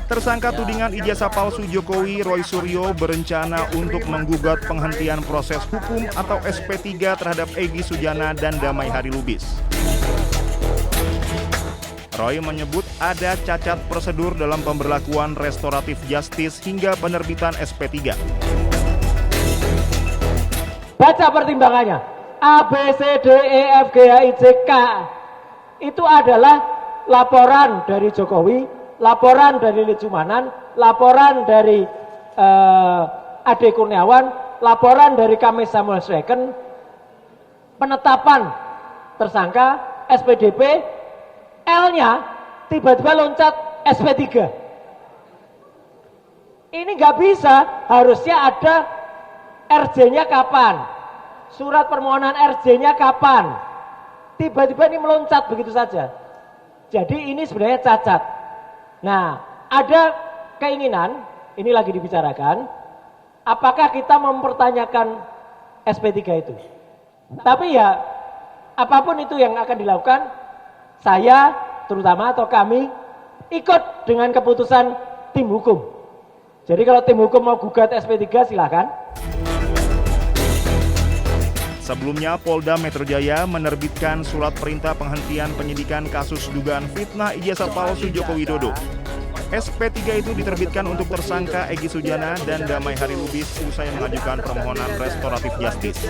Tersangka tudingan ijazah palsu Jokowi, Roy Suryo, berencana untuk menggugat penghentian proses hukum atau SP3 terhadap Egy Sujana dan Damai Hari Lubis. Roy menyebut ada cacat prosedur dalam pemberlakuan restoratif justice hingga penerbitan SP3. Baca pertimbangannya, A, B, C, D, E, F, G, H, I, J, K. Itu adalah laporan dari Jokowi, laporan dari Lidjumanan, laporan dari Ade Kurniawan, laporan dari Kamis Samuel Sreken, penetapan tersangka, SPDP, L-nya tiba-tiba loncat SP3. Ini nggak bisa, harusnya ada RJ-nya kapan, surat permohonan RJ-nya kapan, tiba-tiba ini meloncat begitu saja. Jadi ini sebenarnya cacat. Nah, ada keinginan, ini lagi dibicarakan, apakah kita mempertanyakan SP3 itu. Tapi ya, apapun itu yang akan dilakukan, saya terutama atau kami ikut dengan keputusan tim hukum. Jadi kalau tim hukum mau gugat SP3 silakan. Sebelumnya, Polda Metro Jaya menerbitkan surat perintah penghentian penyidikan kasus dugaan fitnah ijazah palsu Joko Widodo. SP3 itu diterbitkan untuk tersangka Egy Sujana dan Damai Hari Lubis usai mengajukan permohonan restoratif justice.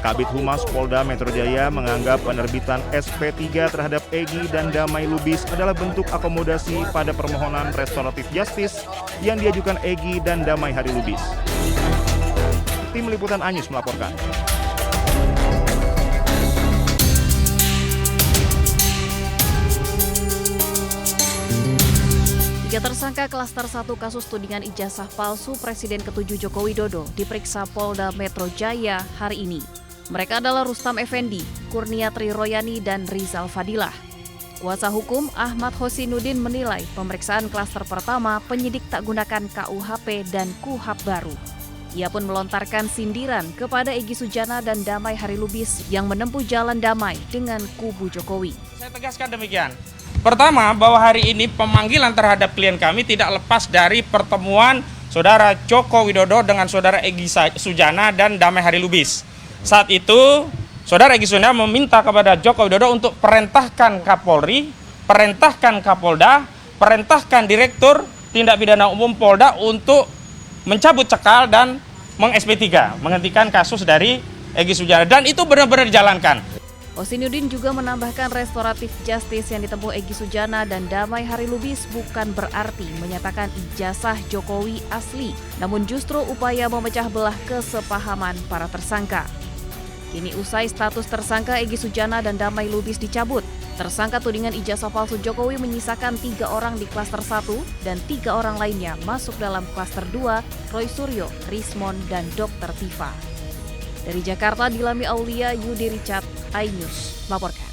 Kabid Humas Polda Metro Jaya menganggap penerbitan SP3 terhadap Egy dan Damai Lubis adalah bentuk akomodasi pada permohonan restoratif justice yang diajukan Egy dan Damai Hari Lubis. Tim Liputan Anyus melaporkan. Tiga tersangka klaster 1 kasus tudingan ijazah palsu Presiden ke-7 Joko Widodo diperiksa Polda Metro Jaya hari ini. Mereka adalah Rustam Effendi, Kurniatri Royani, dan Rizal Fadilah. Kuasa hukum Ahmad Hosinuddin menilai pemeriksaan klaster pertama penyidik tak gunakan KUHP dan KUHAP baru. Ia pun melontarkan sindiran kepada Egy Sujana dan Damai Hari Lubis yang menempuh jalan damai dengan kubu Jokowi. Saya tegaskan demikian. Pertama, bahwa hari ini pemanggilan terhadap klien kami tidak lepas dari pertemuan Saudara Joko Widodo dengan Saudara Egy Sujana dan Damai Hari Lubis. Saat itu, Saudara Egy Sujana meminta kepada Joko Widodo untuk perintahkan Kapolri, perintahkan Kapolda, perintahkan Direktur Tindak Pidana Umum Polda untuk mencabut cekal dan meng-SP3, menghentikan kasus dari Egy Sujana. Dan itu benar-benar dijalankan. Hosinuddin juga menambahkan restoratif justice yang ditempuh Egy Sujana dan Damai Hari Lubis bukan berarti menyatakan ijazah Jokowi asli, namun justru upaya memecah belah kesepahaman para tersangka. Kini usai status tersangka Egy Sujana dan Damai Lubis dicabut, tersangka tudingan ijazah palsu Jokowi menyisakan 3 orang di klaster 1 dan 3 orang lainnya masuk dalam klaster 2, Roy Suryo, Rismond, dan Dr. Tifa. Dari Jakarta, Dilami Aulia, Yudi Richard, iNews melaporkan.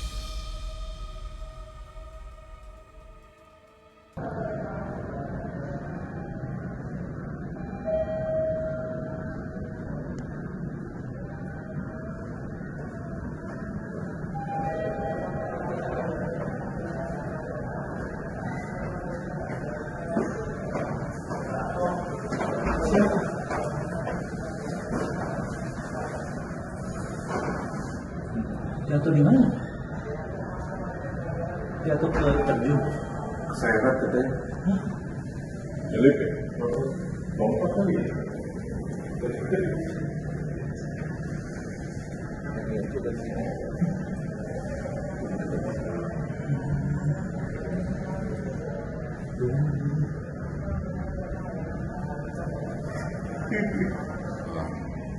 Jatuh di mana? Jatuh ke terjun. Keseret katanya. Jelek ya? Lompat kali ya?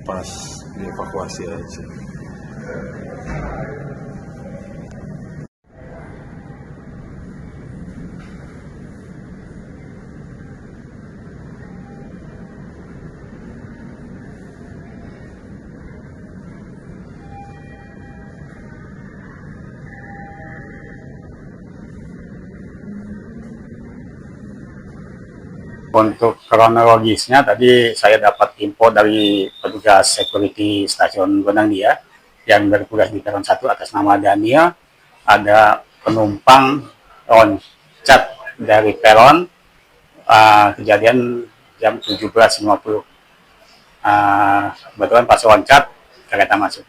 Pas dievakuasi aja. Untuk kronologisnya tadi saya dapat info dari petugas security stasiun Gondangdia yang bertugas di peron 1 atas nama Daniel, ada penumpang loncat dari peron, kejadian jam 17.50. Kebetulan pas loncat kereta masuk.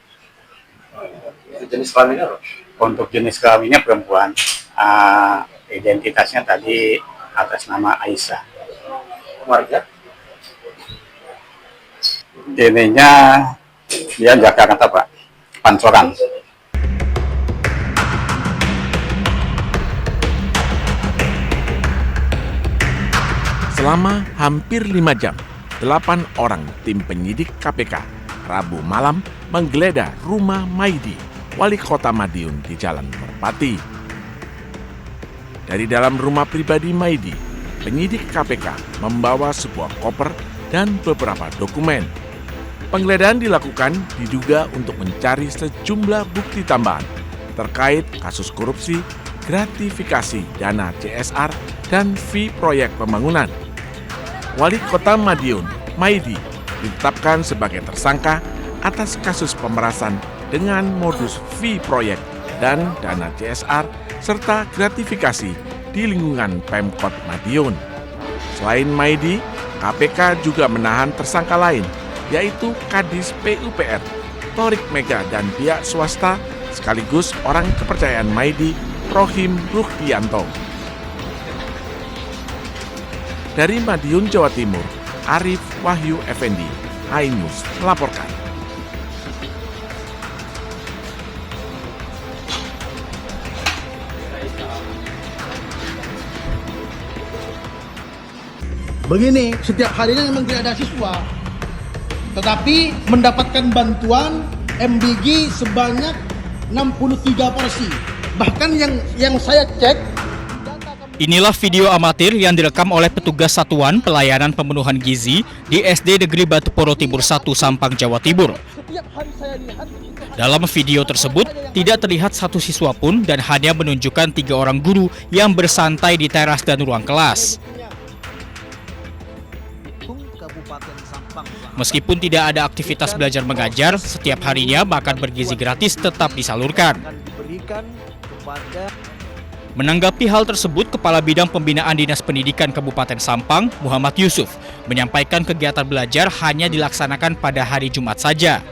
Jenis kelaminnya apa? Untuk jenis kelaminnya perempuan. Identitasnya tadi atas nama Aisyah. Warga? Ininya dia Jakarta, Pak. Pancoran. Selama hampir 5 jam, 8 orang tim penyidik KPK Rabu malam menggeledah rumah Maidi, wali kota Madiun di Jalan Merpati. Dari dalam rumah pribadi Maidi, penyidik KPK membawa sebuah koper dan beberapa dokumen. Penggeledahan dilakukan diduga untuk mencari sejumlah bukti tambahan terkait kasus korupsi, gratifikasi dana CSR, dan fee proyek pembangunan. Wali Kota Madiun, Maidi, ditetapkan sebagai tersangka atas kasus pemerasan dengan modus fee proyek dan dana CSR serta gratifikasi di lingkungan Pemkot Madiun. Selain Maidi, KPK juga menahan tersangka lain, yaitu Kadis PUPR, Torik Mega, dan pihak swasta sekaligus orang kepercayaan Maidi, Rohim Ruhdianto. Dari Madiun, Jawa Timur, Arif Wahyu Effendi, iNews melaporkan. Begini, setiap harinya memang tidak ada siswa, tetapi mendapatkan bantuan MBG sebanyak 63 porsi. Bahkan yang saya cek. Inilah video amatir yang direkam oleh petugas Satuan Pelayanan Pemenuhan Gizi di SD Negeri Batuporo Timur 1, Sampang, Jawa Timur. Dalam video tersebut, tidak terlihat satu siswa pun dan hanya menunjukkan 3 orang guru yang bersantai di teras dan ruang kelas. Meskipun tidak ada aktivitas belajar mengajar, setiap harinya makan bergizi gratis tetap disalurkan. Menanggapi hal tersebut, Kepala Bidang Pembinaan Dinas Pendidikan Kabupaten Sampang, Muhammad Yusuf, menyampaikan kegiatan belajar hanya dilaksanakan pada hari Jumat saja.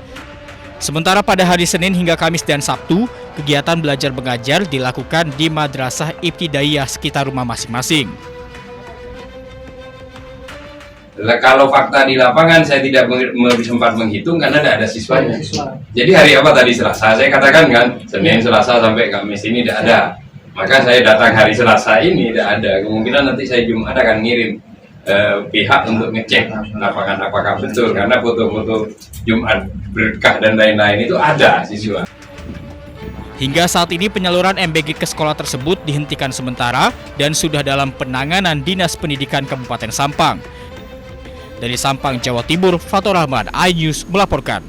Sementara pada hari Senin hingga Kamis dan Sabtu, kegiatan belajar mengajar dilakukan di Madrasah Ibtidaiyah sekitar rumah masing-masing. Kalau fakta di lapangan saya tidak sempat menghitung karena tidak ada siswanya. Jadi hari apa tadi, Selasa? Saya katakan kan, Senin, Selasa sampai Kamis ini tidak ada. Maka saya datang hari Selasa ini tidak ada. Kemungkinan nanti saya Jumat akan ngirim pihak untuk ngecek lapangan apakah betul, karena foto-foto Jumat berkah dan lain-lain itu ada siswa. Hingga saat ini penyaluran MBG ke sekolah tersebut dihentikan sementara dan sudah dalam penanganan Dinas Pendidikan Kabupaten Sampang. Dari Sampang, Jawa Timur, Fatur Rahman, iNews melaporkan.